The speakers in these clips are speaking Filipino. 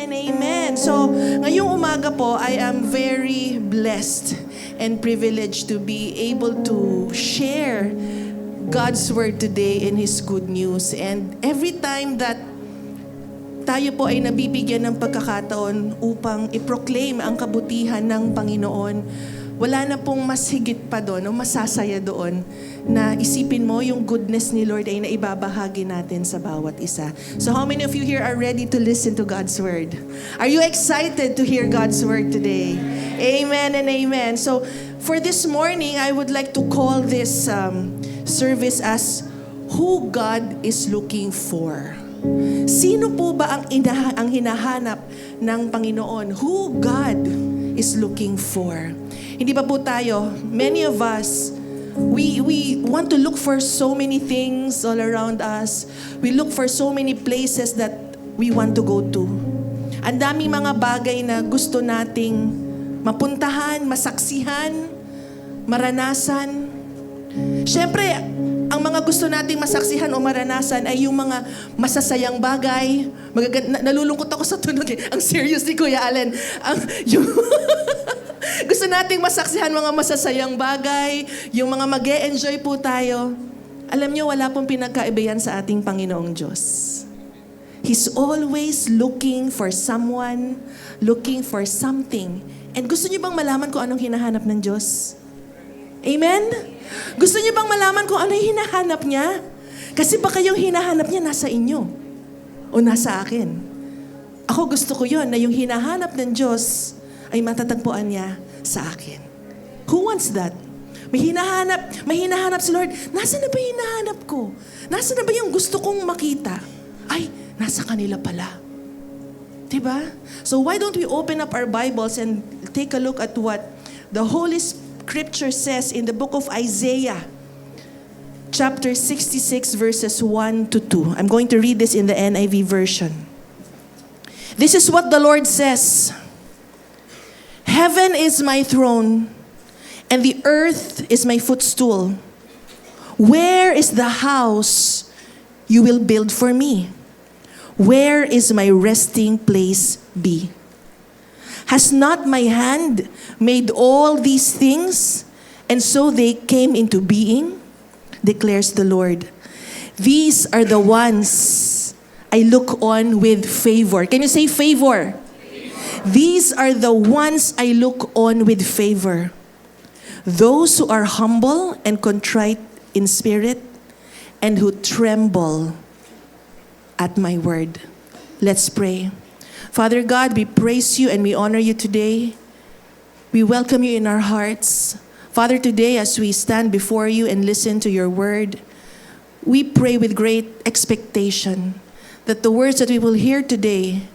Amen, amen. So, ngayong umaga po, I am very blessed and privileged to be able to share God's Word today in His good news. And every time that tayo po ay nabibigyan ng pagkakataon upang i-proclaim ang kabutihan ng Panginoon, wala na pong mas higit pa doon o masasaya doon na isipin mo yung goodness ni Lord ay naibabahagi natin sa bawat isa. So how many of you here are ready to listen to God's Word? Are you excited to hear God's Word today? Amen and amen. So for this morning, I would like to call this service as Who God is Looking For. Sino po ba ang hinahanap ng Panginoon? Who God is looking for. Hindi ba po tayo, many of us, we want to look for so many things all around us. We look for so many places that we want to go to. Ang daming mga bagay na gusto nating mapuntahan, masaksihan, maranasan. Siyempre, ang mga gusto nating masaksihan o maranasan ay yung mga masasayang bagay. Nalulungkot ako sa tunog eh. Ang serious ni Kuya Allen. Gusto nating masaksihan mga masasayang bagay, yung mga mag-e-enjoy po tayo. Alam nyo, wala pong pinagkaiba yan sa ating Panginoong Diyos. He's always looking for someone, looking for something. And gusto nyo bang malaman kung anong hinahanap ng Diyos? Amen? Gusto niyo bang malaman kung ano yung hinahanap niya? Kasi baka yung hinahanap niya nasa inyo o nasa akin. Ako gusto ko yon na yung hinahanap ng Diyos ay matatagpuan niya sa akin. Who wants that? May hinahanap si Lord. Nasaan na ba yung hinahanap ko? Nasaan na ba yung gusto kong makita? Ay, nasa kanila pala. Diba? So why don't we open up our Bibles and take a look at what the Holy Scripture says in the book of Isaiah, chapter 66, verses 1 to 2. I'm going to read this in the NIV version. This is what the Lord says. Heaven is my throne, and the earth is my footstool. Where is the house you will build for me? Where is my resting place be? Has not my hand made all these things, and so they came into being? Declares the Lord. These are the ones I look on with favor. Can you say favor? These are the ones I look on with favor. Those who are humble and contrite in spirit, and who tremble at my word. Let's pray. Father God, we praise you and we honor you today. We welcome you in our hearts. Father, today as we stand before you and listen to your word, we pray with great expectation that the words that we will hear today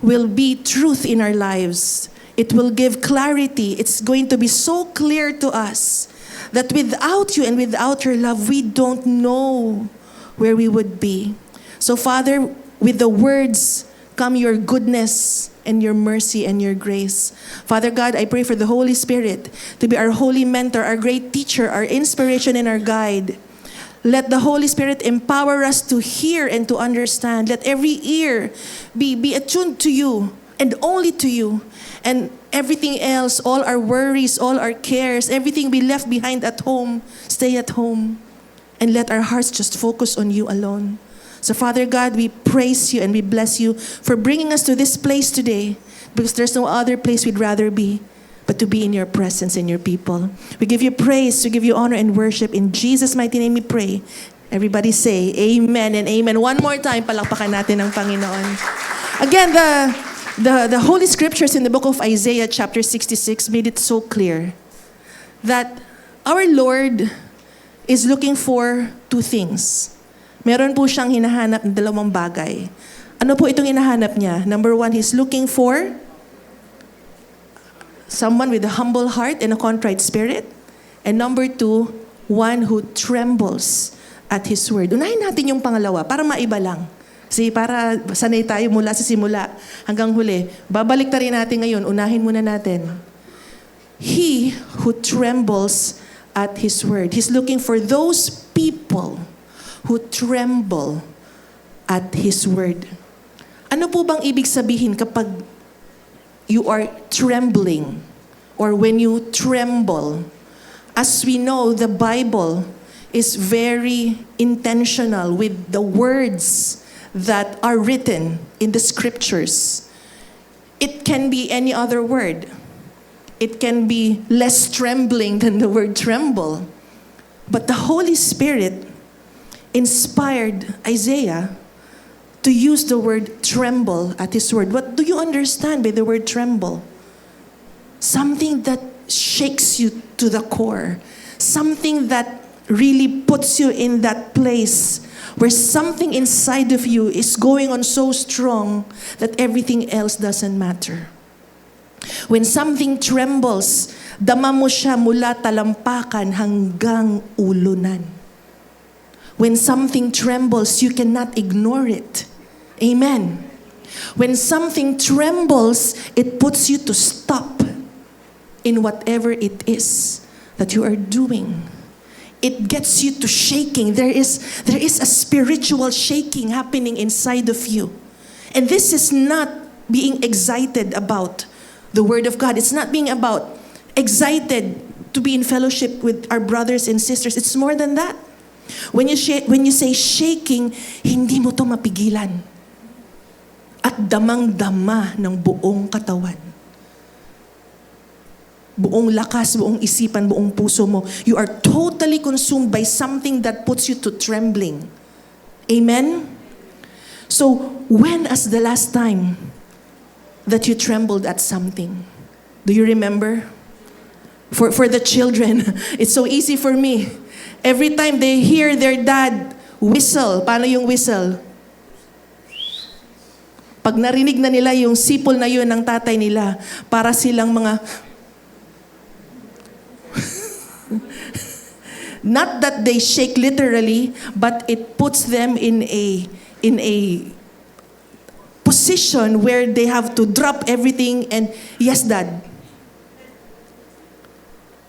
will be truth in our lives. It will give clarity. It's going to be so clear to us that without you and without your love, we don't know where we would be. So Father, with the words come your goodness and your mercy and your grace. Father God, I pray for the Holy Spirit to be our holy mentor, our great teacher, our inspiration and our guide. Let the Holy Spirit empower us to hear and to understand. Let every ear be attuned to you and only to you. And everything else, all our worries, all our cares, everything be left behind at home. Stay at home. And let our hearts just focus on you alone. So Father God, we praise you and we bless you for bringing us to this place today, because there's no other place we'd rather be but to be in your presence and your people. We give you praise, we give you honor and worship. In Jesus' mighty name we pray. Everybody say amen and amen. One more time, palakpakan natin ang Panginoon. Again, the Holy Scriptures in the book of Isaiah chapter 66 made it so clear that our Lord is looking for two things. Meron po siyang hinahanap ng dalawang bagay. Ano po itong hinahanap niya? Number one, He's looking for someone with a humble heart and a contrite spirit. And number two, one who trembles at His word. Unahin natin yung pangalawa para maiba lang. Kasi para sanay tayo mula sa simula hanggang huli. Babalik ta rin natin ngayon. Unahin muna natin. He who trembles at His word. He's looking for those people who tremble at His word. Ano po bang ibig sabihin kapag you are trembling or when you tremble? As we know, the Bible is very intentional with the words that are written in the scriptures. It can be any other word. It can be less trembling than the word tremble. But the Holy Spirit inspired Isaiah to use the word tremble at his word. What do you understand by the word tremble? Something that shakes you to the core. Something that really puts you in that place where something inside of you is going on so strong that everything else doesn't matter. When something trembles, dama mo siya mula talampakan hanggang ulunan. When something trembles, you cannot ignore it. Amen. When something trembles, it puts you to stop in whatever it is that you are doing. It gets you to shaking. There is a spiritual shaking happening inside of you. And this is not being excited about the Word of God. It's not being about excited to be in fellowship with our brothers and sisters. It's more than that. When you say shaking, hindi mo to mapigilan. At damang-dama ng buong katawan. Buong lakas, buong isipan, buong puso mo. You are totally consumed by something that puts you to trembling. Amen? So, when is the last time that you trembled at something? Do you remember? For the children, it's so easy for me. Every time they hear their dad whistle, paano yung whistle? Pag narinig na nila yung sipol na yun ng tatay nila, para silang mga... Not that they shake literally, but it puts them in a position where they have to drop everything and, yes, Dad.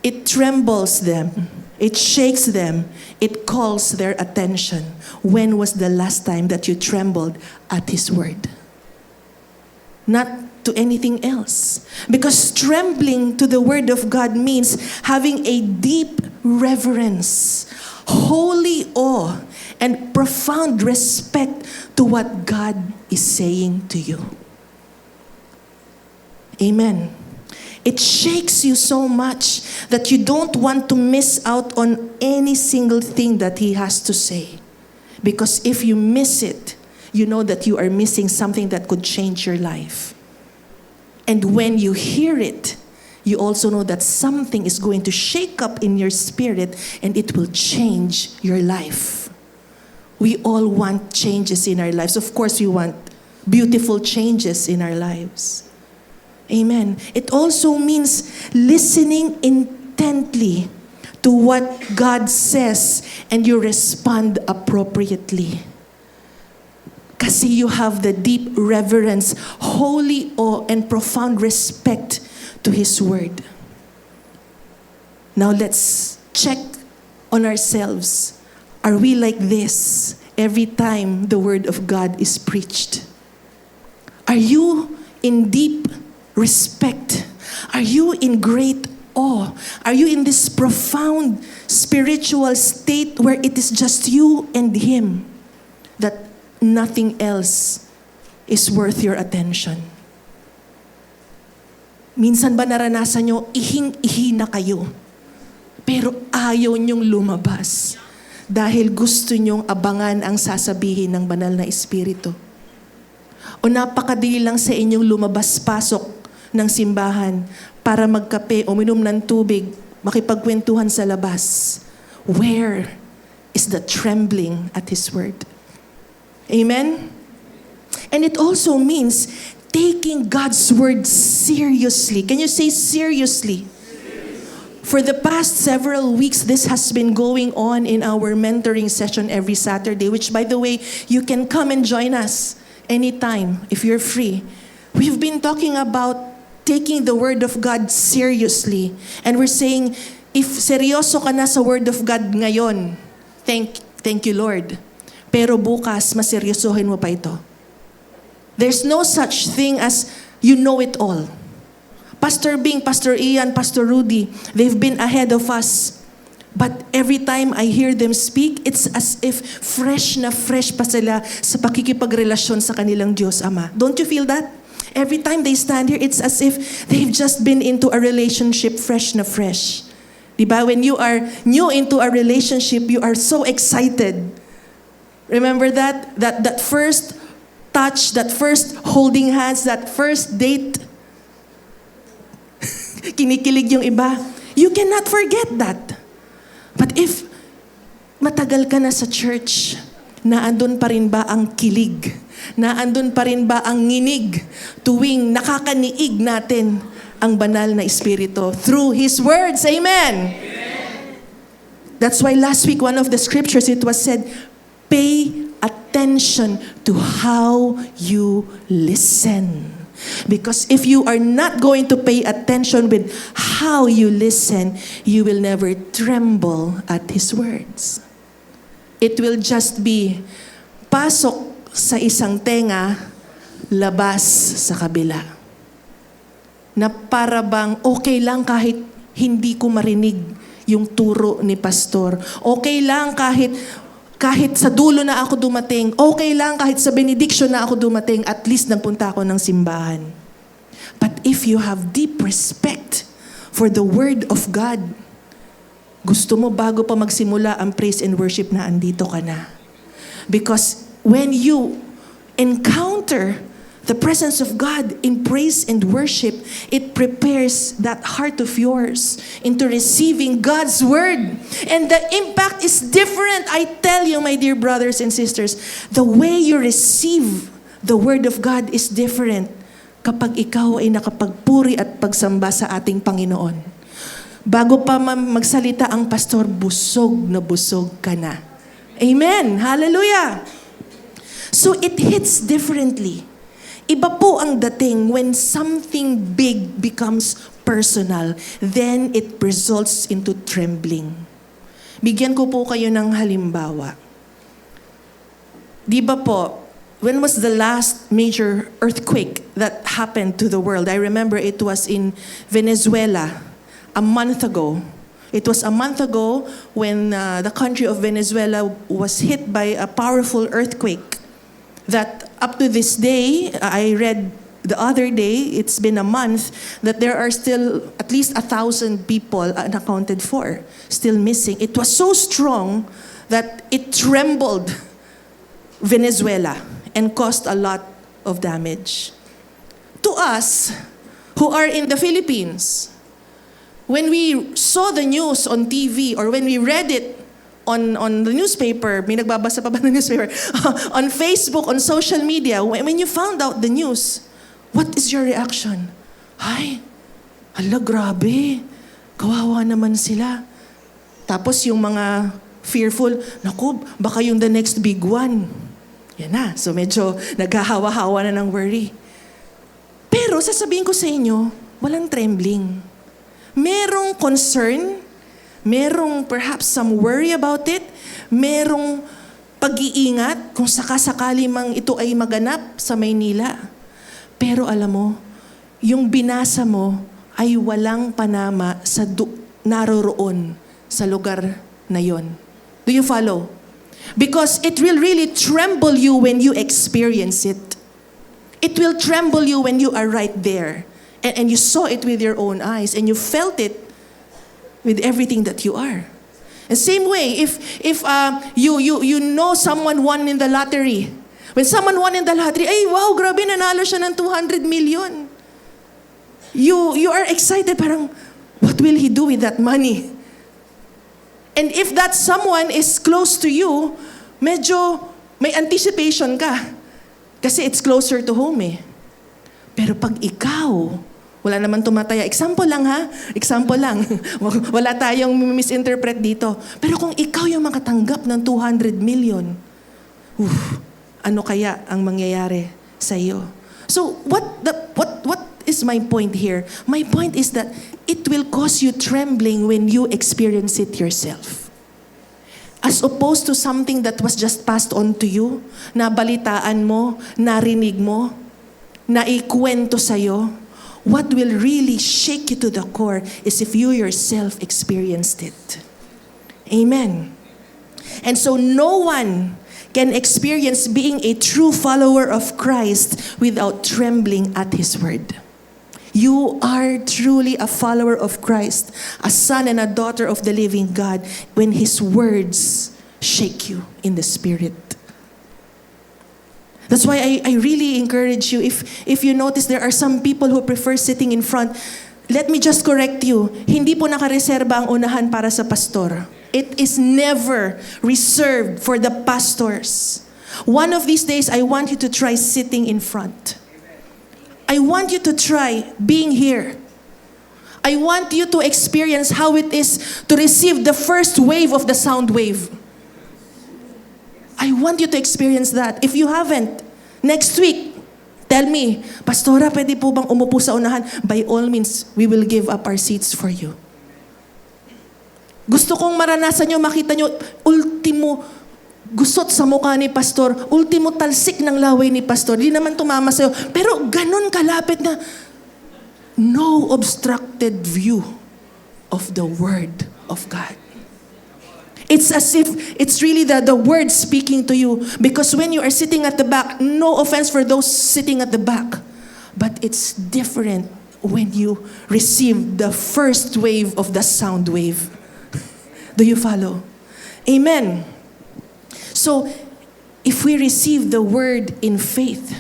It trembles them. It shakes them. It calls their attention. When was the last time that you trembled at His word? Not to anything else. Because trembling to the word of God means having a deep reverence, holy awe, and profound respect to what God is saying to you. Amen. It shakes you so much that you don't want to miss out on any single thing that He has to say. Because if you miss it, you know that you are missing something that could change your life. And when you hear it, you also know that something is going to shake up in your spirit and it will change your life. We all want changes in our lives. Of course, we want beautiful changes in our lives. Amen. It also means listening intently to what God says and you respond appropriately. Kasi you have the deep reverence, holy awe, and profound respect to His word. Now let's check on ourselves. Are we like this every time the word of God is preached? Are you in deep respect? Are you in great awe? Are you in this profound spiritual state where it is just you and Him, that nothing else is worth your attention? Minsan ba naranasan nyo, ihing-ihi na kayo, pero ayaw nyong lumabas dahil gusto nyong abangan ang sasabihin ng banal na Espiritu? O napakadili lang sa inyong lumabas-pasok ng simbahan para magkape, uminom ng tubig, makipagkwentuhan sa labas? Where is the trembling at His word? Amen? And it also means taking God's word seriously. Can you say seriously? For the past several weeks, this has been going on in our mentoring session every Saturday, which, by the way, you can come and join us anytime if you're free. We've been talking about taking the word of God seriously. And we're saying, if seryoso ka na sa word of God ngayon, thank you, Lord. Pero bukas, maseryosohin mo pa ito. There's no such thing as you know it all. Pastor Bing, Pastor Ian, Pastor Rudy, they've been ahead of us. But every time I hear them speak, it's as if fresh na fresh pa sila sa pakikipagrelasyon sa kanilang Diyos Ama. Don't you feel that? Every time they stand here, it's as if they've just been into a relationship fresh na fresh. Diba? When you are new into a relationship, you are so excited. Remember that? That first touch, that first holding hands, that first date. Kinikilig yung iba. You cannot forget that. But if matagal ka na sa church, naandun pa rin ba ang kilig? Naandun pa rin ba ang nginig tuwing nakakaniig natin ang banal na Espiritu through His words? Amen! That's why last week, one of the scriptures, it was said, pay attention to how you listen. Because if you are not going to pay attention with how you listen, you will never tremble at His words. It will just be pasok sa isang tenga, labas sa kabila. Na para bang okay lang kahit hindi ko marinig yung turo ni pastor. Okay lang kahit sa dulo na ako dumating, okay lang kahit sa benediction na ako dumating, at least nagpunta ako ng simbahan. But if you have deep respect for the Word of God, gusto mo bago pa magsimula ang praise and worship na andito ka na. Because when you encounter the presence of God in praise and worship, it prepares that heart of yours into receiving God's Word. And the impact is different. I tell you, my dear brothers and sisters, the way you receive the Word of God is different kapag ikaw ay nakapagpuri at pagsamba sa ating Panginoon. Bago pa magsalita ang pastor, busog na busog ka na. Amen! Hallelujah! So it hits differently. Iba po ang dating when something big becomes personal, then it results into trembling. Bigyan ko po kayo ng halimbawa. Di ba po, when was the last major earthquake that happened to the world? I remember it was in Venezuela a month ago. It was a month ago when the country of Venezuela was hit by a powerful earthquake. That up to this day, I read the other day, it's been a month, that there are still at least 1,000 people unaccounted for, still missing. It was so strong that it trembled Venezuela and caused a lot of damage. To us, who are in the Philippines, when we saw the news on TV or when we read it on the newspaper, may nagbabasa pa ba ng newspaper? On Facebook, on social media, when you found out the news, what is your reaction? Ay, hala, grabe. Kawawa naman sila. Tapos yung mga fearful, naku, baka yung the next big one. Yan na. So medyo naghahawa-hawa na ng worry. Pero sasabihin ko sa inyo, walang trembling. Merong concern, merong perhaps some worry about it, merong pag-iingat kung sakasakali mang ito ay maganap sa Maynila. Pero alam mo, yung binasa mo ay walang panama sa naroroon sa lugar na yon. Do you follow? Because it will really tremble you when you experience it. It will tremble you when you are right there. And you saw it with your own eyes and you felt it with everything that you are. And same way, if you know someone won in the lottery. When someone won in the lottery, ay wow, grabe, nanalo siya ng 200 million. You are excited, parang, what will he do with that money? And if that someone is close to you, medyo may anticipation ka. Kasi it's closer to home eh. Pero pag ikaw, wala naman tumataya. Example lang ha? Example lang. Wala tayong misinterpret dito. Pero kung ikaw yung makatanggap ng 200 million, ano kaya ang mangyayari sa iyo? So what is my point here? My point is that it will cause you trembling when you experience it yourself. As opposed to something that was just passed on to you, nabalitaan mo, narinig mo, na ikwento sa'yo, what will really shake you to the core is if you yourself experienced it. Amen. And so no one can experience being a true follower of Christ without trembling at His word. You are truly a follower of Christ, a son and a daughter of the living God, when His words shake you in the spirit. That's why I really encourage you, if you notice there are some people who prefer sitting in front, let me just correct you, hindi po nakareserba ang unahan para sa pastor. It is never reserved for the pastors. One of these days, I want you to try sitting in front. I want you to try being here. I want you to experience how it is to receive the first wave of the sound wave. I want you to experience that. If you haven't, next week, tell me, Pastora, pwede po bang umupo sa unahan? By all means, we will give up our seats for you. Gusto kong maranasan nyo, makita nyo, ultimo gusot sa mukha ni Pastor, ultimo talsik ng laway ni Pastor. Di naman tumama sa'yo. Pero ganun kalapit na no obstructed view of the Word of God. It's as if it's really the Word speaking to you. Because when you are sitting at the back, no offense for those sitting at the back, but it's different when you receive the first wave of the sound wave. Do you follow? Amen. So, if we receive the word in faith,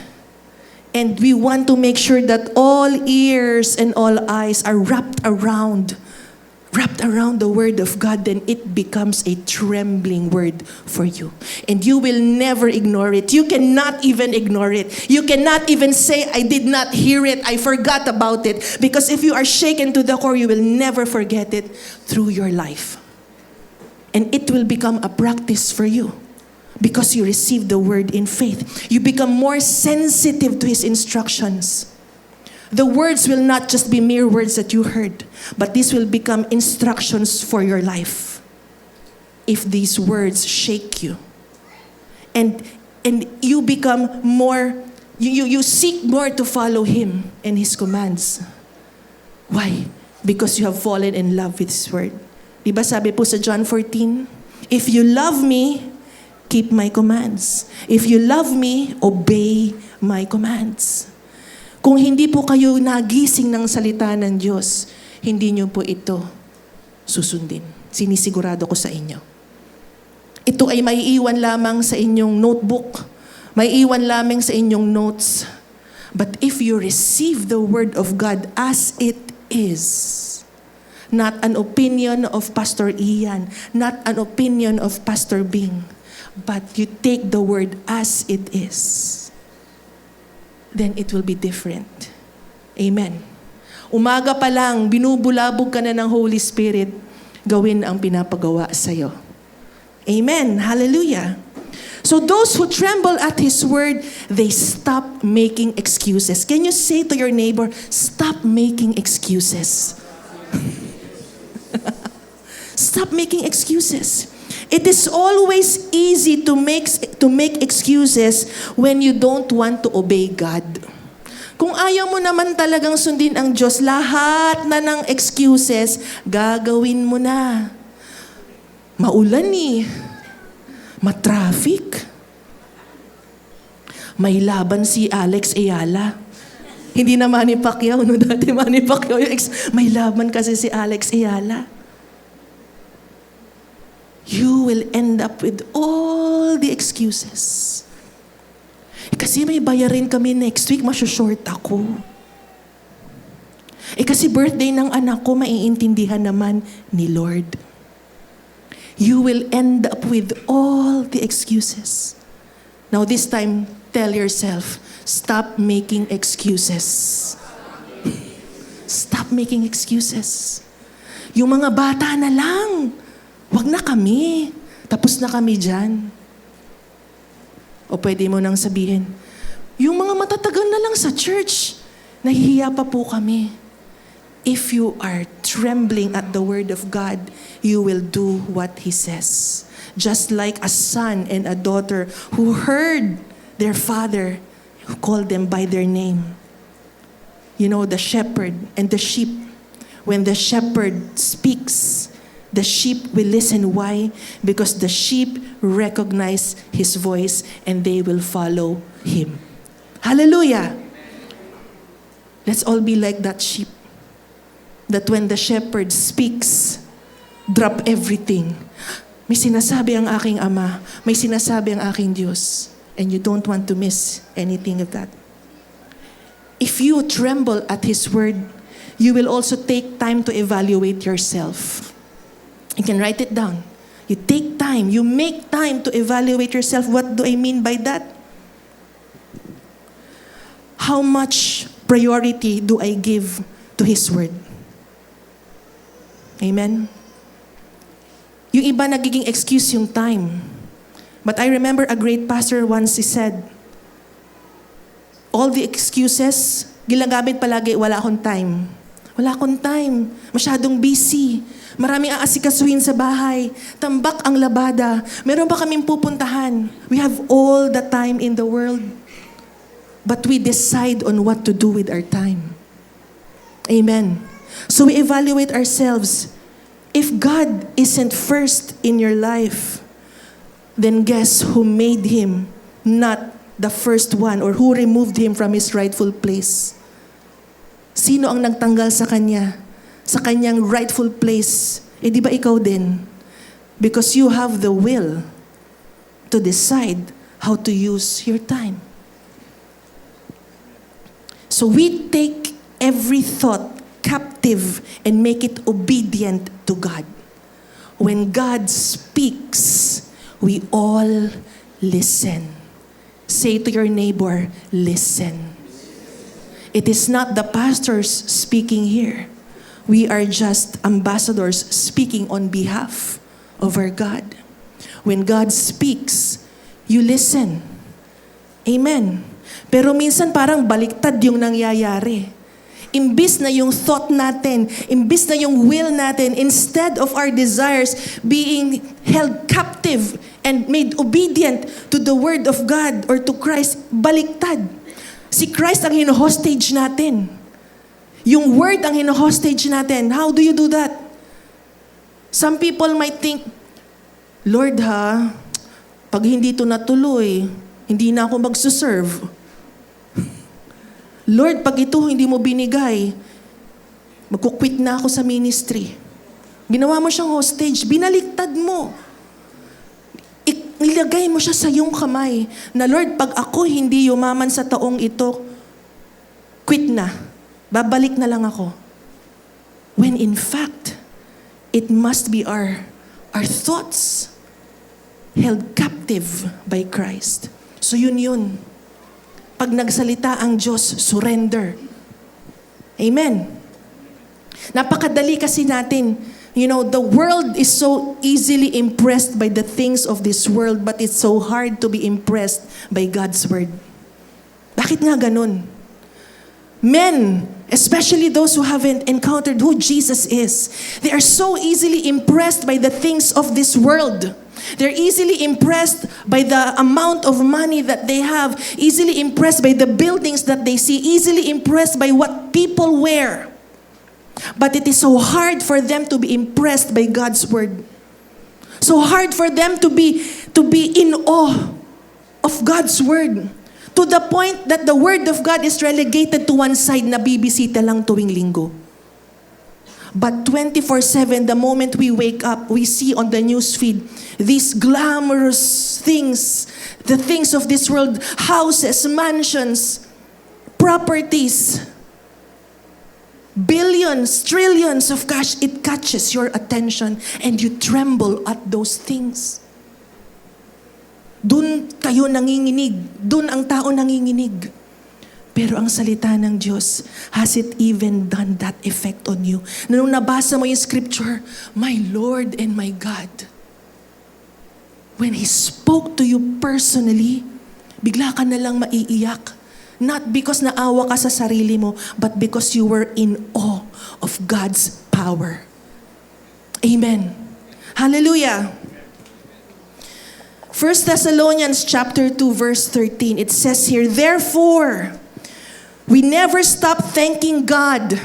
and we want to make sure that all ears and all eyes are wrapped around the word of God, then it becomes a trembling word for you. And you will never ignore it. You cannot even ignore it. You cannot even say, I did not hear it, I forgot about it. Because if you are shaken to the core, you will never forget it through your life. And it will become a practice for you because you receive the word in faith. You become more sensitive to His instructions. The words will not just be mere words that you heard, but these will become instructions for your life. If these words shake you, and you become more, you seek more to follow Him and His commands. Why? Because you have fallen in love with His word. Diba sabi po sa John 14, if you love me, keep my commands. If you love me, obey my commands. Kung hindi po kayo nagising ng salita ng Diyos, hindi nyo po ito susundin. Sinisigurado ko sa inyo. Ito ay maiiwan lamang sa inyong notebook, maiiwan lamang sa inyong notes. But if you receive the word of God as it is, not an opinion of Pastor Ian, not an opinion of Pastor Bing, but you take the word as it is, then it will be different. Amen. Umaga pa lang, binubulabog ka na ng Holy Spirit, gawin ang pinapagawa sa'yo. Amen. Hallelujah. So those who tremble at His word, they stop making excuses. Can you say to your neighbor, stop making excuses? Stop making excuses. It is always easy to make excuses when you don't want to obey God. Kung ayaw mo naman talagang sundin ang Diyos, lahat na ng excuses, gagawin mo na. Maulan eh. Matraffic. May laban si Alex Ayala. Hindi na Manny Pacquiao, no? Dati Manny Pacquiao yung may laban kasi si Alex Ayala. You will end up with all the excuses. Kasi may bayarin kami next week, masyashort ako. Kasi birthday ng anak ko, maiintindihan naman ni Lord. You will end up with all the excuses. Now this time, tell yourself, stop making excuses. Stop making excuses. Yung mga bata na lang, wag na kami. Tapos na kami dyan. O pwede mo nang sabihin, yung mga matatagal na lang sa church, nahihiya pa po kami. If you are trembling at the word of God, you will do what He says. Just like a son and a daughter who heard their father who called them by their name. You know, the shepherd and the sheep. When the shepherd speaks, the sheep will listen. Why? Because the sheep recognize his voice and they will follow him. Hallelujah! Let's all be like that sheep. That when the shepherd speaks, drop everything. May sinasabi ang aking Ama. May sinasabi ang aking Diyos. And you don't want to miss anything of that. If you tremble at His word, you will also take time to evaluate yourself. You can write it down. You take time. You make time to evaluate yourself. What do I mean by that? How much priority do I give to His word? Amen? Yung iba nagiging excuse yung time. But I remember a great pastor once he said, all the excuses, ginagamit palagi, wala akong time. Wala akong time. Masyadong busy. Maraming aasikasuhin sa bahay. Tambak ang labada. Meron pa kaming pupuntahan. We have all the time in the world. But we decide on what to do with our time. Amen. So we evaluate ourselves. If God isn't first in your life, then guess who made Him not the first one, or who removed Him from His rightful place? Sino ang nagtanggal sa Kanya? Sa Kanyang rightful place? Eh di ba ikaw din? Because you have the will to decide how to use your time. So we take every thought captive and make it obedient to God. When God speaks, we all listen. Say to your neighbor, listen. It is not the pastors speaking here. We are just ambassadors speaking on behalf of our God. When God speaks, you listen. Amen. Pero minsan parang baliktad yung nangyayari. Imbis na yung thought natin, imbis na yung will natin, instead of our desires being held captive and made obedient to the Word of God or to Christ, baliktad. Si Christ ang hino-hostage natin. Yung Word ang hino-hostage natin. How do you do that? Some people might think, Lord ha, pag hindi ito natuloy, hindi na ako magsuserve. Lord, pag ito hindi mo binigay, magkukwit na ako sa ministry. Ginawa mo siyang hostage, binaliktad mo. Ilagay mo siya sa iyong kamay na, Lord, pag ako hindi yumaman sa taong ito, quit na. Babalik na lang ako. When in fact, it must be our thoughts held captive by Christ. So yun. Pag nagsalita ang Diyos, surrender. Amen. Napakadali kasi natin. You know, the world is so easily impressed by the things of this world, but it's so hard to be impressed by God's Word. Bakit nga ganun? Men, especially those who haven't encountered who Jesus is, they are so easily impressed by the things of this world. They're easily impressed by the amount of money that they have, easily impressed by the buildings that they see, easily impressed by what people wear. But it is so hard for them to be impressed by God's Word. So hard for them to be in awe of God's Word. To the point that the Word of God is relegated to one side na bibisita lang tuwing linggo. But 24/7, the moment we wake up, we see on the news feed these glamorous things, the things of this world, houses, mansions, properties, billions, trillions of cash. It catches your attention and you tremble at those things. Doon kayo nanginginig. Doon ang tao nanginginig. Pero ang salita ng Diyos, has it even done that effect on you? Na nung nabasa mo yung scripture, my Lord and my God, when He spoke to you personally, bigla ka na lang maiiyak. Not because naawa ka sa sarili mo, but because you were in awe of God's power. Amen. Hallelujah. 1 Thessalonians chapter 2 verse 13, it says here, "Therefore, we never stop thanking God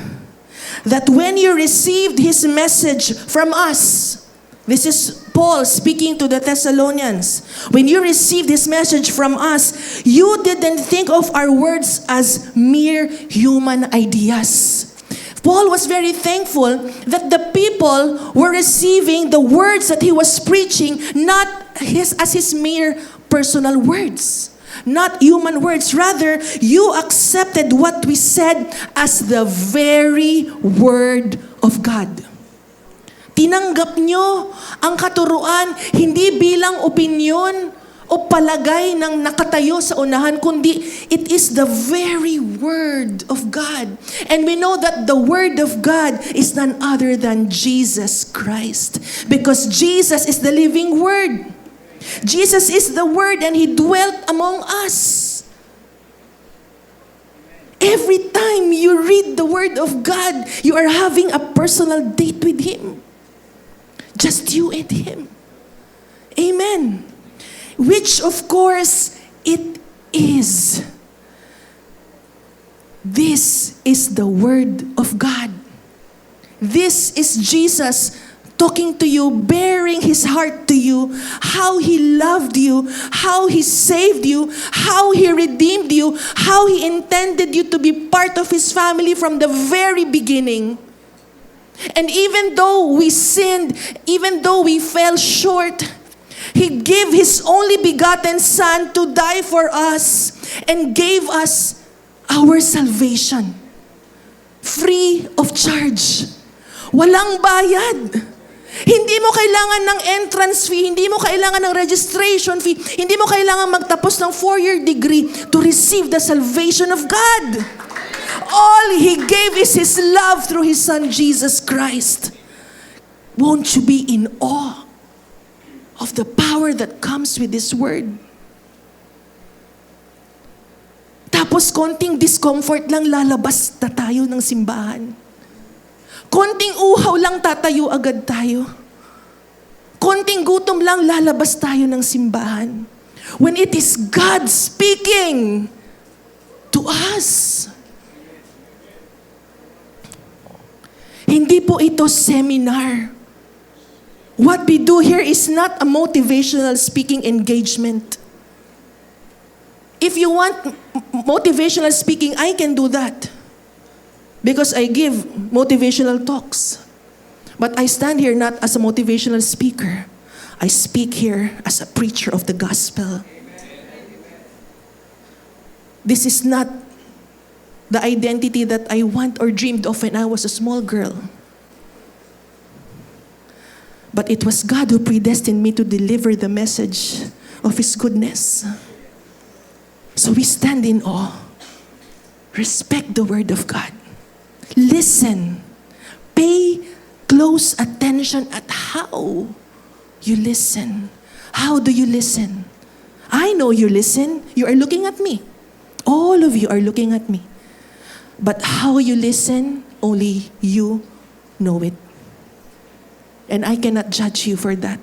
that when you received His message from us," this is Paul speaking to the Thessalonians, "when you received His message from us, you didn't think of our words as mere human ideas." Paul was very thankful that the people were receiving the words that he was preaching not as his mere personal words, not human words. Rather, you accepted what we said as the very word of God. Tinanggap nyo ang katuruan hindi bilang opinyon o palagay ng nakatayo sa unahan, kundi it is the very word of God. And we know that the word of God is none other than Jesus Christ. Because Jesus is the living word. Jesus is the word and He dwelt among us. Every time you read the word of God, you are having a personal date with Him. Just you and Him. Amen. Which of course it is. This is the word of God. This is Jesus talking to you, bearing His heart to you, how He loved you, how He saved you, how He redeemed you, how He intended you to be part of His family from the very beginning. And even though we sinned, even though we fell short, He gave His only begotten Son to die for us and gave us our salvation. Free of charge. Walang bayad. Hindi mo kailangan ng entrance fee, hindi mo kailangan ng registration fee, hindi mo kailangan magtapos ng 4-year degree to receive the salvation of God. All He gave is His love through His Son, Jesus Christ. Won't you be in awe of the power that comes with this word? Tapos konting discomfort lang lalabas na tayo ng simbahan. Konting uhaw lang tatayo agad tayo. Konting gutom lang lalabas tayo ng simbahan. When it is God speaking to us. Hindi po ito seminar. What we do here is not a motivational speaking engagement. If you want motivational speaking, I can do that. Because I give motivational talks. But I stand here not as a motivational speaker. I speak here as a preacher of the gospel. This is not the identity that I want or dreamed of when I was a small girl. But it was God who predestined me to deliver the message of His goodness. So we stand in awe. Respect the word of God. Listen. Pay close attention at how you listen. How do you listen? I know you listen. You are looking at me. All of you are looking at me. But how you listen, only you know it. And I cannot judge you for that.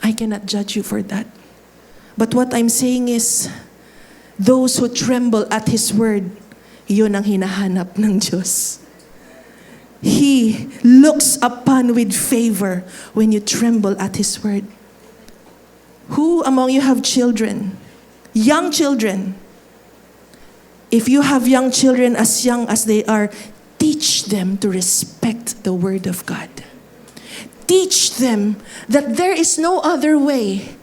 I cannot judge you for that. But what I'm saying is, those who tremble at His word, yun ang hinahanap ng Diyos. He looks upon with favor when you tremble at His word. Who among you have children? Young children. If you have young children as young as they are, teach them to respect the word of God. Teach them that there is no other way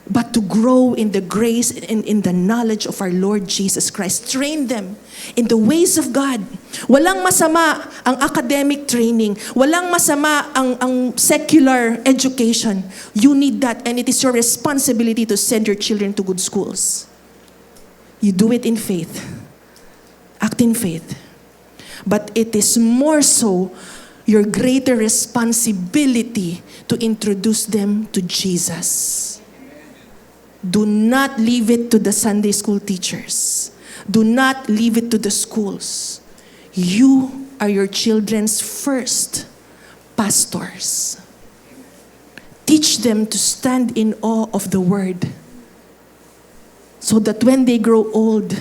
but to grow in the grace and in the knowledge of our Lord Jesus Christ. Train them in the ways of God. Walang masama ang academic training. Walang masama ang secular education. You need that, and it is your responsibility to send your children to good schools. You do it in faith. Act in faith. But it is more so your greater responsibility to introduce them to Jesus. Do not leave it to the Sunday school teachers. Do not leave it to the schools. You are your children's first pastors. Teach them to stand in awe of the word, so that when they grow old,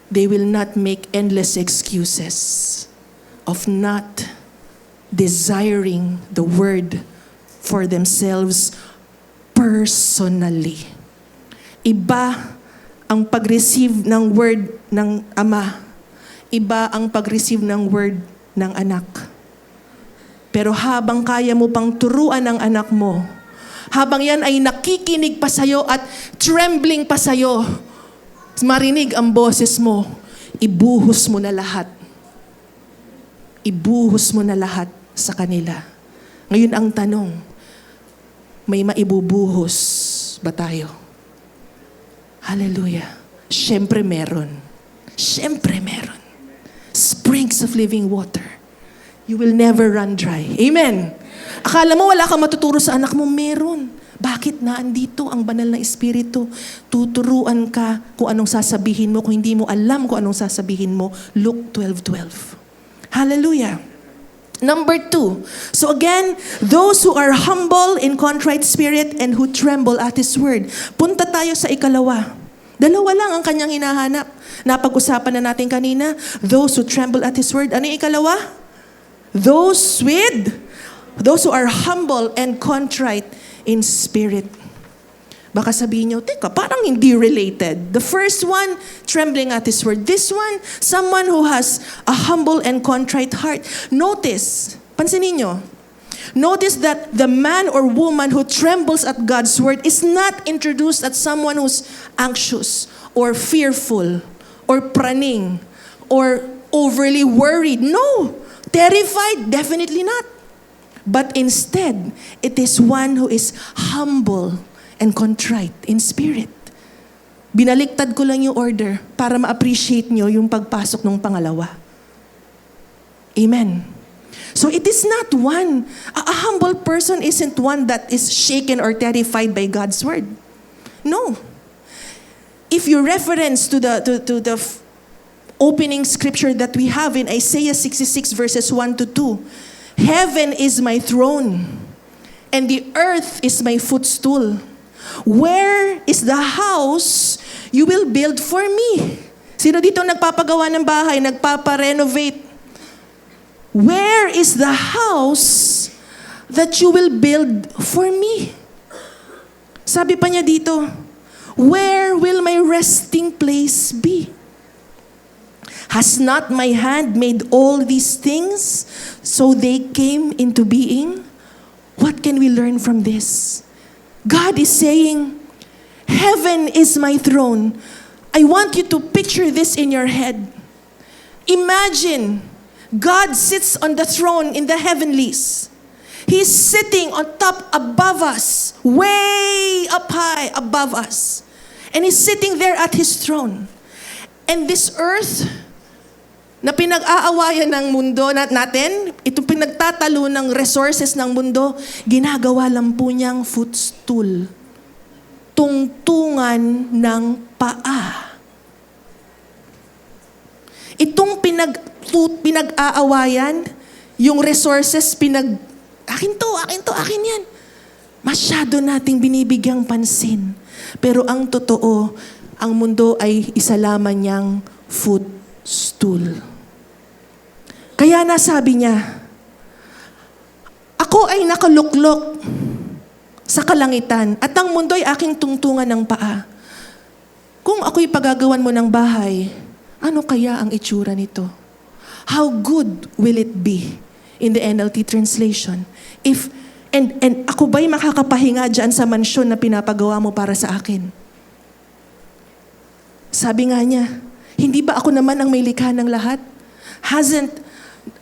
they will not make endless excuses of not desiring the word for themselves personally. Iba ang pag-receive ng word ng ama. Iba ang pag-receive ng word ng anak. Pero habang kaya mo pang turuan ang anak mo, habang yan ay nakikinig pa sa'yo at trembling pa sa'yo, marinig ang boses mo, ibuhos mo na lahat. Ibuhos mo na lahat sa kanila. Ngayon ang tanong, may maibubuhos ba tayo? Hallelujah. Siyempre meron. Siyempre meron. Springs of living water. You will never run dry. Amen. Akala mo wala kang matuturo sa anak mo? Meron. Bakit naandito ang banal na Espiritu? Tuturuan ka kung anong sasabihin mo. Kung hindi mo alam kung anong sasabihin mo, Luke 12:12. Hallelujah. Number 2. So again, those who are humble in contrite spirit and who tremble at His word. Punta tayo sa ikalawa. Dalawa lang ang kanyang hinahanap. Napag-usapan na natin kanina. Those who tremble at His word. Ano yung ikalawa? Those who are humble and contrite in spirit. Baka sabihin nyo, teka, parang hindi related. The first one, trembling at His word. This one, someone who has a humble and contrite heart. Notice, pansinin nyo, notice that the man or woman who trembles at God's word is not introduced as someone who's anxious or fearful or praning or overly worried. No! Terrified? Definitely not. But instead, it is one who is humble and contrite in spirit. Binaliktad ko lang yung order para ma-appreciate nyo yung pagpasok ng pangalawa. Amen. So it is not one. A humble person isn't one that is shaken or terrified by God's word. No. If you reference to the opening scripture that we have in Isaiah 66 verses 1 to 2. Heaven is my throne, and the earth is my footstool. Where is the house you will build for me? Sino dito nagpapagawa ng bahay, nagpaparenovate? Where is the house that you will build for me? Sabi pa niya dito, where will my resting place be? Has not my hand made all these things so they came into being? What can we learn from this? God is saying, heaven is my throne. I want you to picture this in your head. Imagine God sits on the throne in the heavenlies. He's sitting on top above us, way up high above us. And He's sitting there at His throne. And this earth na pinag-aawayan ng mundo natin, itong pinagtatalo ng resources ng mundo, ginagawa lang po niyang footstool. Tungtungan ng paa. Itong pinag-aawayan, yung resources, akin to, akin yan. Masyado nating binibigyang pansin. Pero ang totoo, ang mundo ay isa lamang niyang footstool. Kaya nasabi niya, ako ay nakaluklok sa kalangitan at ang mundo ay aking tungtungan ng paa. Kung ako'y pagagawan mo ng bahay, ano kaya ang itsura nito? How good will it be in the NLT translation? And ako ba'y makakapahinga dyan sa mansyon na pinapagawa mo para sa akin? Sabi nga niya, hindi ba ako naman ang may likha ng lahat?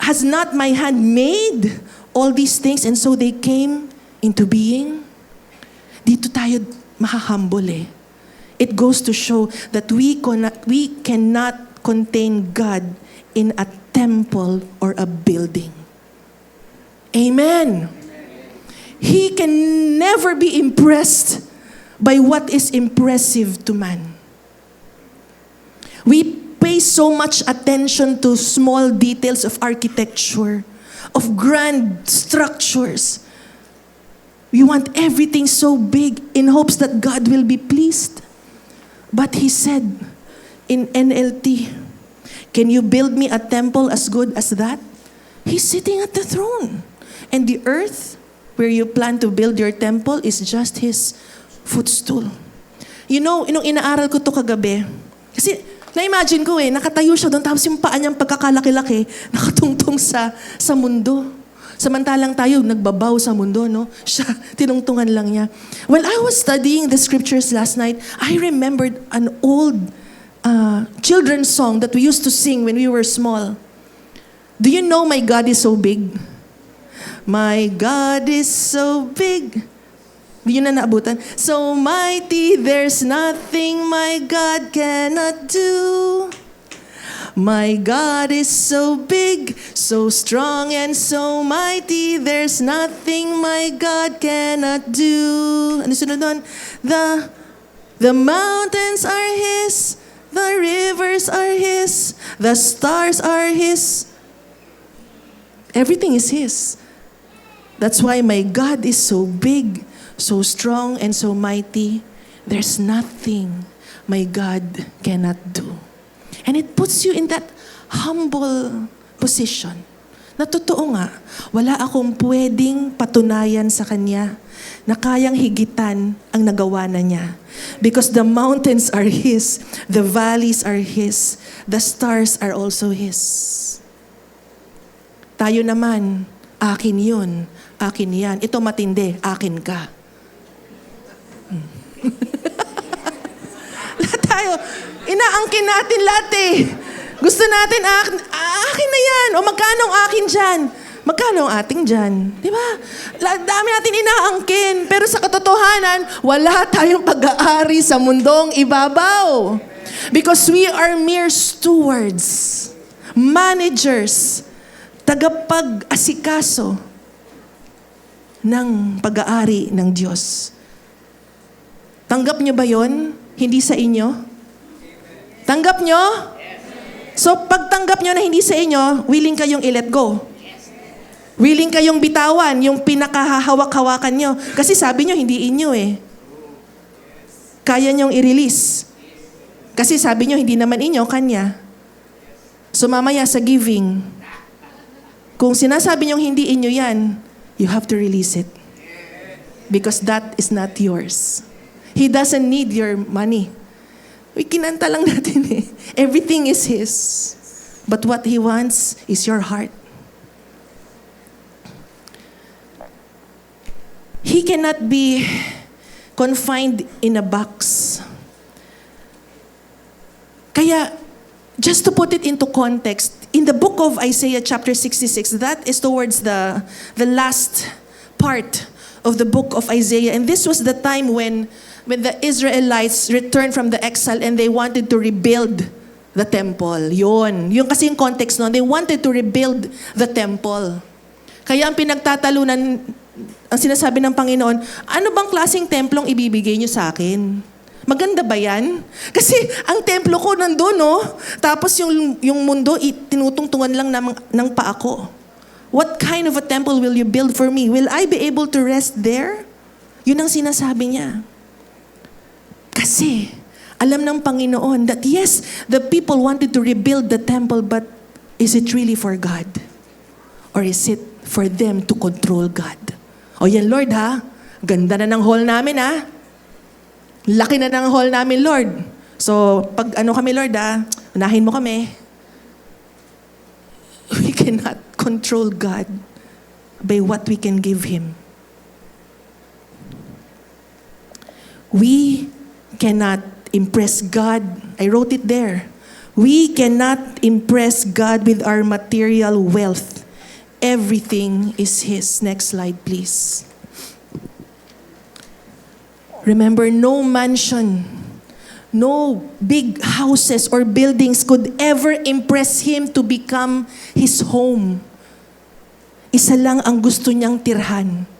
Has not my hand made all these things and so they came into being? Dito tayo mahahumble eh. It goes to show that we cannot contain God in a temple or a building. Amen. He can never be impressed by what is impressive to man. We pay so much attention to small details of architecture, of grand structures. We want everything so big in hopes that God will be pleased. But He said in NLT, can you build me a temple as good as that? He's sitting at the throne. And the earth where you plan to build your temple is just His footstool. You know, nung inaaral ko to kagabi, kasi na-imagine ko nakatayo siya doon, tapos yung paa niyang pagkakalaki-laki, nakatungtong sa mundo. Samantalang tayo, nagbabaw sa mundo, no? Siya, tinungtungan lang niya. When I was studying the scriptures last night, I remembered an old children's song that we used to sing when we were small. Do you know My God is so big? My God is so big. Di yun na naabutan. So mighty, there's nothing my God cannot do. My God is so big, so strong and so mighty, there's nothing my God cannot do. Ano sunod doon? The mountains are His, the rivers are His, the stars are His. Everything is His. That's why my God is so big, so strong and so mighty, there's nothing my God cannot do. And it puts you in that humble position. Na totoo nga, wala akong pwedeng patunayan sa Kanya na kayang higitan ang nagawa na Niya. Because the mountains are His, the valleys are His, the stars are also His. Tayo naman, akin yun, akin yan. Ito matindi, akin ka. Lahat tayo, inaangkin natin lahat Gusto natin, akin na yan. O magkano ang akin dyan? Magkano ang ating dyan? Di ba? Dami natin inaangkin. Pero sa katotohanan, wala tayong pag-aari sa mundong ibabaw. Because we are mere stewards, managers, tagapag-asikaso ng pag-aari ng Diyos. Tanggap niyo ba yon? Hindi sa inyo? Tanggap nyo? So, pag tanggap nyo na hindi sa inyo, willing kayong i-let go. Willing kayong bitawan yung pinakahahawak-hawakan nyo. Kasi sabi nyo, hindi inyo Kaya nyong i-release. Kasi sabi nyo, hindi naman inyo, Kanya. So, mamaya sa giving, kung sinasabi nyong hindi inyo yan, you have to release it. Because that is not yours. He doesn't need your money. Kinanta lang natin Everything is His. But what He wants is your heart. He cannot be confined in a box. Kaya, just to put it into context, in the book of Isaiah chapter 66, that is towards the last part of the book of Isaiah. And this was the time when the Israelites returned from the exile and they wanted to rebuild the temple. Yun kasi yung context noon. They wanted to rebuild the temple. Kaya ang pinagtatalunan, ang sinasabi ng Panginoon, ano bang klaseng templong ibibigay niyo sa akin? Maganda ba yan? Kasi ang templo ko nandun, Tapos yung mundo, tinutungtungan lang ng paa ko. What kind of a temple will you build for me? Will I be able to rest there? Yun ang sinasabi niya. Kasi, alam ng Panginoon that yes, the people wanted to rebuild the temple, but is it really for God? Or is it for them to control God? O yan, Lord, ganda na ng hall namin, Laki na ng hall namin, Lord. So, pag kami, Lord, unahin mo kami. We cannot control God by what we can give Him. We cannot impress God. I wrote it there. We cannot impress God with our material wealth. Everything is His. Next slide, please. Remember, no mansion, no big houses or buildings could ever impress Him to become His home. Isa lang ang gusto niyang tirhan.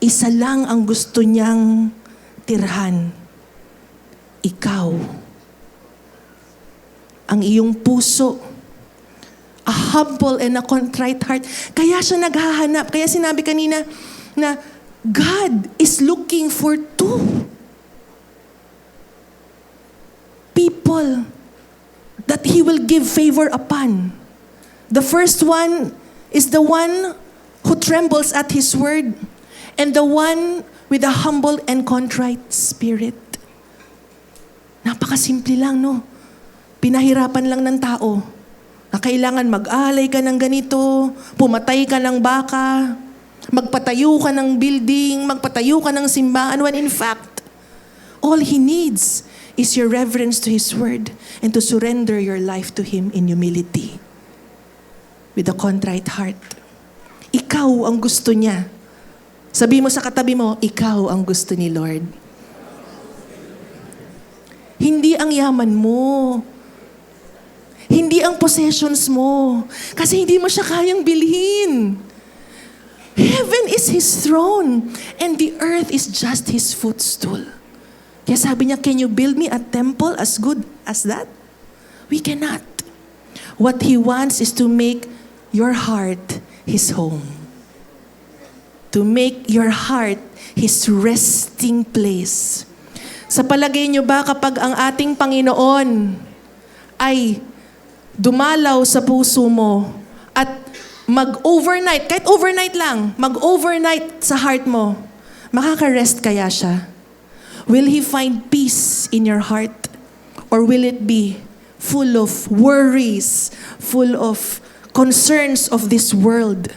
Isa lang ang gusto niyang tirhan. Ikaw. Ang iyong puso. A humble and a contrite heart. Kaya siya naghahanap. Kaya sinabi kanina na God is looking for two people that He will give favor upon. The first one is the one who trembles at His word, and the one with a humble and contrite spirit. Napakasimple lang, no? Pinahirapan lang ng tao na kailangan mag-alay ka ng ganito, pumatay ka ng baka, magpatayo ka ng building, magpatayo ka ng simbahan, when in fact, all He needs is your reverence to His word and to surrender your life to Him in humility with a contrite heart. Ikaw ang gusto niya. Sabi mo sa katabi mo, ikaw ang gusto ni Lord. Hindi ang yaman mo. Hindi ang possessions mo. Kasi hindi mo siya kayang bilhin. Heaven is His throne, and the earth is just His footstool. Kaya sabi niya, can you build me a temple as good as that? We cannot. What He wants is to make your heart His home. To make your heart His resting place. Sa palagay niyo ba kapag ang ating Panginoon ay dumalaw sa puso mo at mag-overnight, kahit overnight lang, mag-overnight sa heart mo, makaka-rest kaya siya? Will He find peace in your heart? Or will it be full of worries, full of concerns of this world?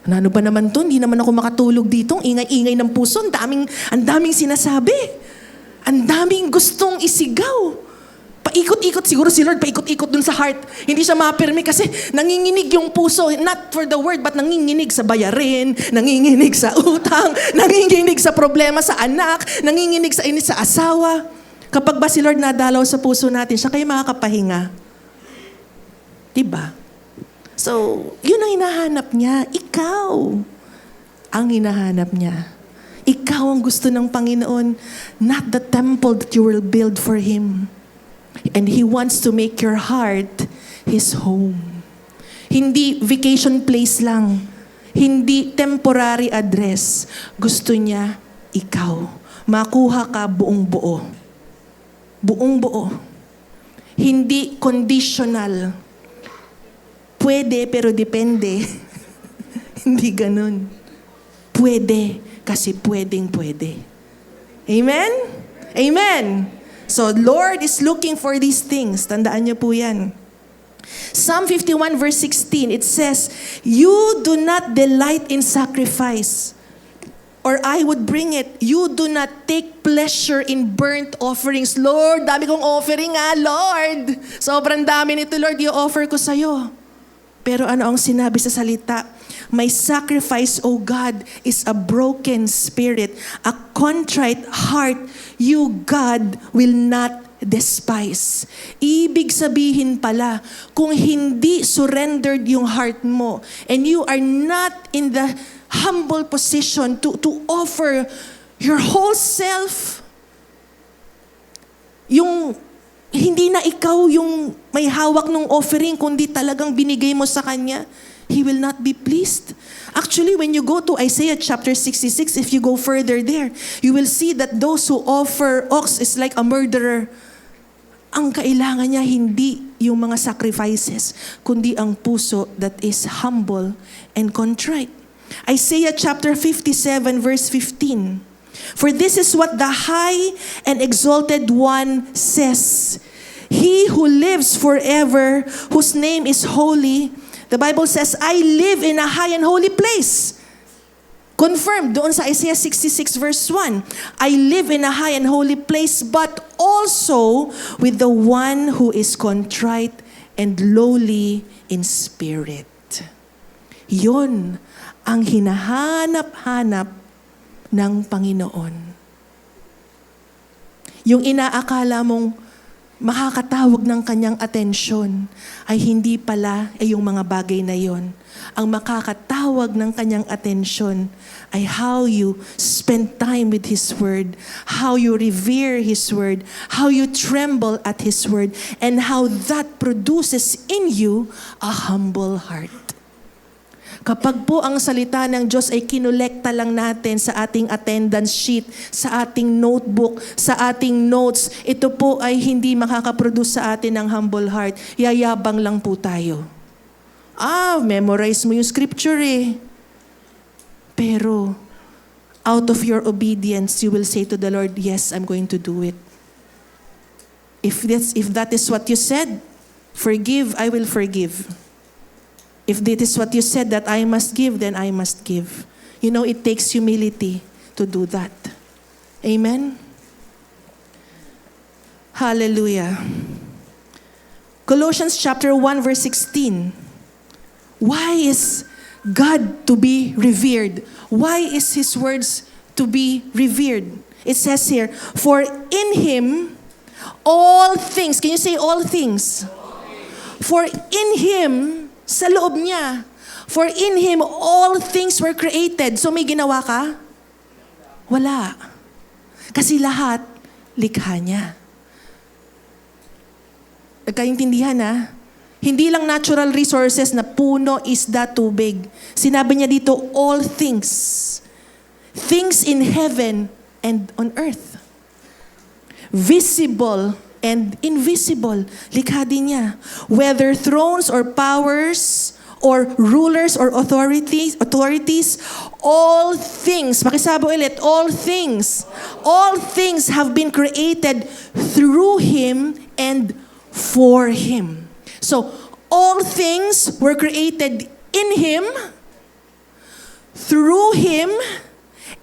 Ano ba naman to? Hindi naman ako makatulog dito. Ang ingay-ingay ng puso. Ang daming sinasabi. Ang daming gustong isigaw. Paikot-ikot siguro si Lord, paikot-ikot dun sa heart. Hindi siya mapirmi kasi nanginginig yung puso. Not for the word, but nanginginig sa bayarin, nanginginig sa utang, nanginginig sa problema sa anak, nanginginig sa inis sa asawa. Kapag ba si Lord nadalaw sa puso natin, siya kayo makakapahinga. Diba? So, yun ang hinahanap niya. Ikaw ang hinahanap niya. Ikaw ang gusto ng Panginoon, not the temple that you will build for Him. And He wants to make your heart His home. Hindi vacation place lang. Hindi temporary address. Gusto niya ikaw. Makuha ka buong buo. Buong buo. Hindi conditional. Pwede pero depende. Hindi ganun. Pwede kasi pwedeng-pwede. Amen? Amen. So, Lord is looking for these things. Tandaan niyo po yan. Psalm 51 verse 16, it says, "You do not delight in sacrifice, or I would bring it. You do not take pleasure in burnt offerings." Lord, dami kong offering Lord. Sobrang dami nito, Lord, i-offer ko sa'yo. Pero ano ang sinabi sa salita? My sacrifice, O God, is a broken spirit, a contrite heart, you, God, will not despise. Ibig sabihin pala, kung hindi surrendered yung heart mo, and you are not in the humble position to offer your whole self, yung hindi na ikaw yung may hawak ng offering, kundi talagang binigay mo sa Kanya, He will not be pleased. Actually, when you go to Isaiah chapter 66, if you go further there, you will see that those who offer ox is like a murderer. Ang kailangan niya hindi yung mga sacrifices, kundi ang puso that is humble and contrite. Isaiah chapter 57 verse 15. For this is what the high and exalted one says. He who lives forever, whose name is holy, the Bible says, I live in a high and holy place. Confirmed doon sa Isaiah 66 verse 1. I live in a high and holy place, but also with the one who is contrite and lowly in spirit. Yon ang hinahanap-hanap ng Panginoon. Yung inaakala mong makakatawag ng kanyang atensyon ay hindi pala ay yung mga bagay na yon. Ang makakatawag ng kanyang atensyon ay how you spend time with His Word, how you revere His Word, how you tremble at His Word, and how that produces in you a humble heart. Kapag po ang salita ng Diyos ay kinolekta lang natin sa ating attendance sheet, sa ating notebook, sa ating notes, ito po ay hindi makakaproduce sa atin ng humble heart. Yayabang lang po tayo. Memorize mo yung scripture eh. Pero, out of your obedience, you will say to the Lord, yes, I'm going to do it. If that is what you said, forgive, I will forgive. If this is what you said that I must give, then I must give. You know, it takes humility to do that. Amen? Hallelujah. Colossians chapter 1 verse 16. Why is God to be revered? Why is His words to be revered? It says here, for in Him, all things, can you say all things? For in Him, sa loob niya. For in Him, all things were created. So may ginawa ka? Wala. Kasi lahat, likha niya. Nagkaintindihan ha? Hindi lang natural resources na puno, isda, tubig. Sinabi niya dito, all things. Things in heaven and on earth. Visible and invisible. Likha din niya. Whether thrones or powers or rulers or authorities, all things, pakisabo ulit, all things have been created through Him and for Him. So, all things were created in Him, through Him,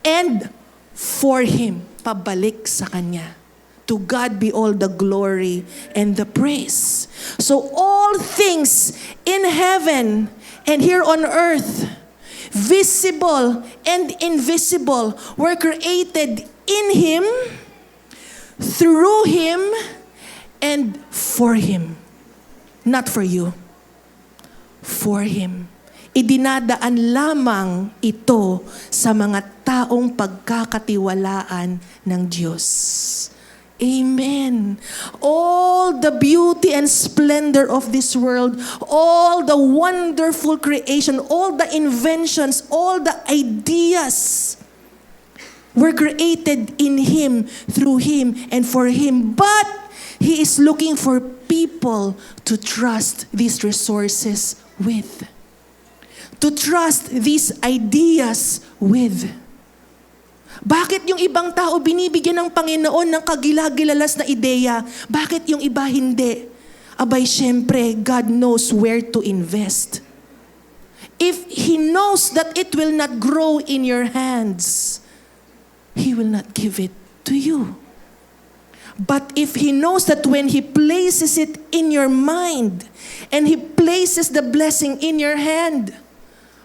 and for Him. Pabalik sa Kanya. To God be all the glory and the praise. So all things in heaven and here on earth, visible and invisible, were created in Him, through Him, and for Him. Not for you. For Him. Idinadaan lamang ito sa mga taong pagkakatiwalaan ng Diyos. Amen. All the beauty and splendor of this world, all the wonderful creation, all the inventions, all the ideas were created in Him, through Him, and for Him. But He is looking for people to trust these resources with. To trust these ideas with. Bakit yung ibang tao binibigyan ng Panginoon ng kagilagilalas na ideya? Bakit yung iba hindi? Abay, syempre, God knows where to invest. If He knows that it will not grow in your hands, He will not give it to you. But if He knows that when He places it in your mind, and He places the blessing in your hand,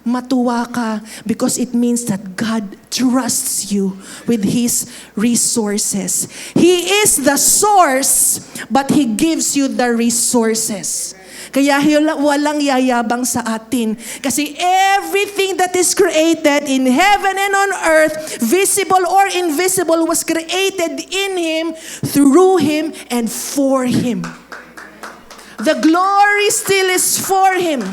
matuwa ka because it means that God trusts you with His resources. He is the source, but He gives you the resources. Kaya walang yayabang sa atin. Kasi everything that is created in heaven and on earth, visible or invisible, was created in Him, through Him, and for Him. The glory still is for Him.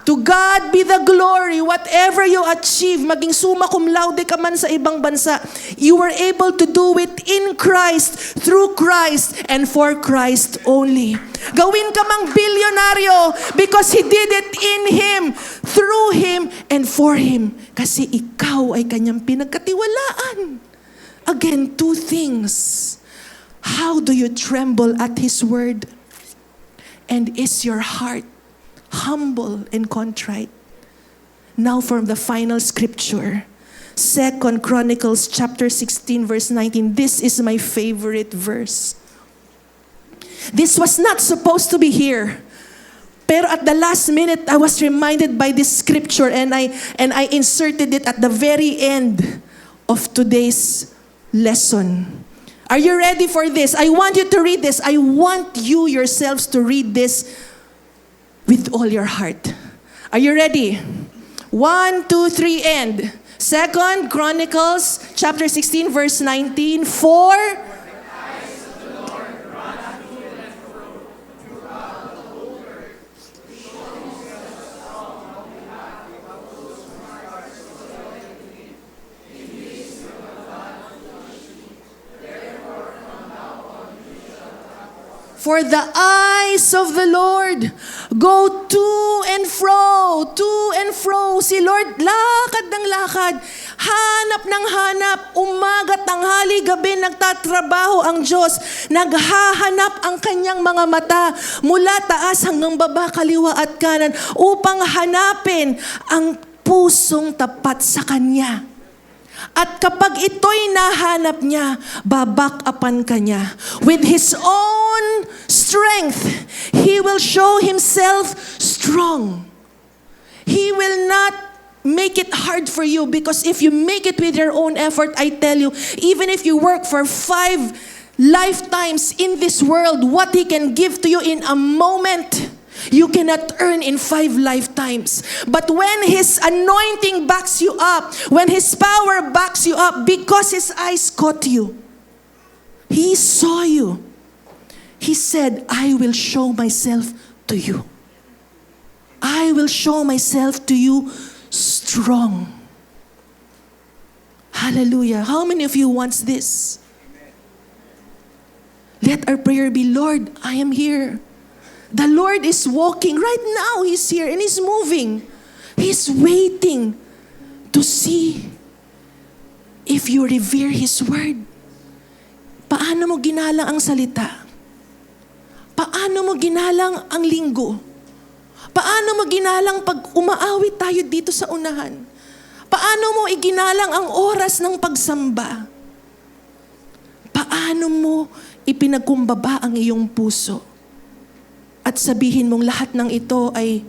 To God be the glory. Whatever you achieve, maging summa cum laude ka man sa ibang bansa, you were able to do it in Christ, through Christ, and for Christ only. Gawin ka mang bilyonaryo because He did it in Him, through Him, and for Him. Kasi ikaw ay Kanyang pinagkatiwalaan. Again, two things. How do you tremble at His word? And is your heart humble and contrite? Now from the final scripture, 2 Chronicles chapter 16 verse 19. This is my favorite verse. This was not supposed to be here. Pero at the last minute, I was reminded by this scripture and I inserted it at the very end of today's lesson. Are you ready for this? I want you to read this. I want you yourselves to read this with all your heart. Are you ready? 1, 2, 3, and 2 Chronicles chapter 16 verse 19. For For the eyes of the Lord go to and fro, to and fro. Si Lord, lakad ng lakad, hanap ng hanap, umaga, tanghali, gabi, nagtatrabaho ang Diyos. Naghahanap ang kanyang mga mata mula taas hanggang baba, kaliwa at kanan upang hanapin ang pusong tapat sa Kanya. At kapag ito'y nahanap niya, babak-apan ka niya. With His own strength, He will show Himself strong. He will not make it hard for you, because if you make it with your own effort, I tell you, even if you work for 5 lifetimes in this world, what He can give to you in a moment, you cannot earn in 5 lifetimes. But when His anointing backs you up, when His power backs you up, because His eyes caught you, He saw you, He said, I will show myself to you. I will show myself to you strong. Hallelujah. How many of you wants this? Let our prayer be, Lord, I am here. The Lord is walking. Right now, He's here and He's moving. He's waiting to see if you revere His word. Paano mo ginalang ang salita? Paano mo ginalang ang linggo? Paano mo ginalang pag umaawit tayo dito sa unahan? Paano mo iginalang ang oras ng pagsamba? Paano mo ipinagkumbaba ang iyong puso? At sabihin mong lahat ng ito ay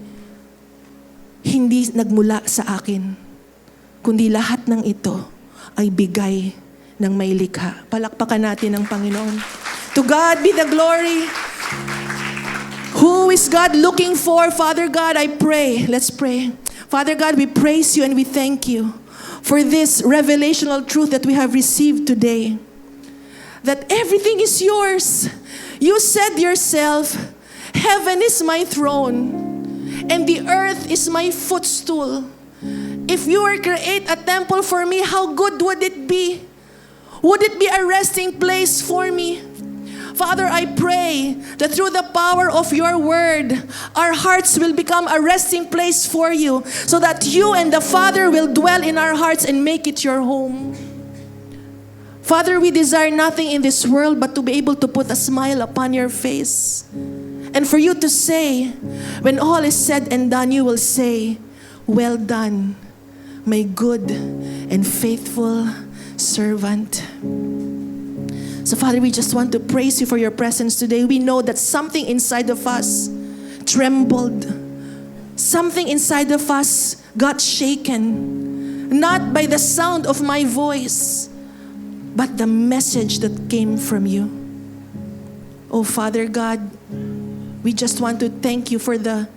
hindi nagmula sa akin, kundi lahat ng ito ay bigay ng may likha. Palakpakan natin ang Panginoon. To God be the glory. Who is God looking for? Father God, I pray. Let's pray. Father God, we praise You and we thank You for this revelational truth that we have received today. That everything is Yours. You said yourself, heaven is my throne, and the earth is my footstool. If you were create a temple for me, how good would it be? Would it be a resting place for me? Father, I pray that through the power of Your word, our hearts will become a resting place for You, so that You and the Father will dwell in our hearts and make it your home. Father, we desire nothing in this world but to be able to put a smile upon Your face. And for You to say, when all is said and done, You will say, well done, my good and faithful servant. So Father, we just want to praise You for Your presence today. We know that something inside of us trembled. Something inside of us got shaken. Not by the sound of my voice, but the message that came from You. Oh Father God, we just want to thank You for the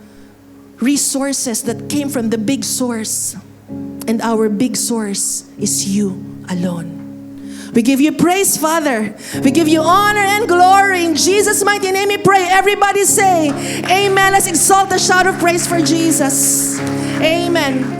resources that came from the big source. And our big source is You alone. We give You praise, Father. We give You honor and glory. In Jesus' mighty name we pray. Everybody say, Amen. Let's exalt the shout of praise for Jesus. Amen.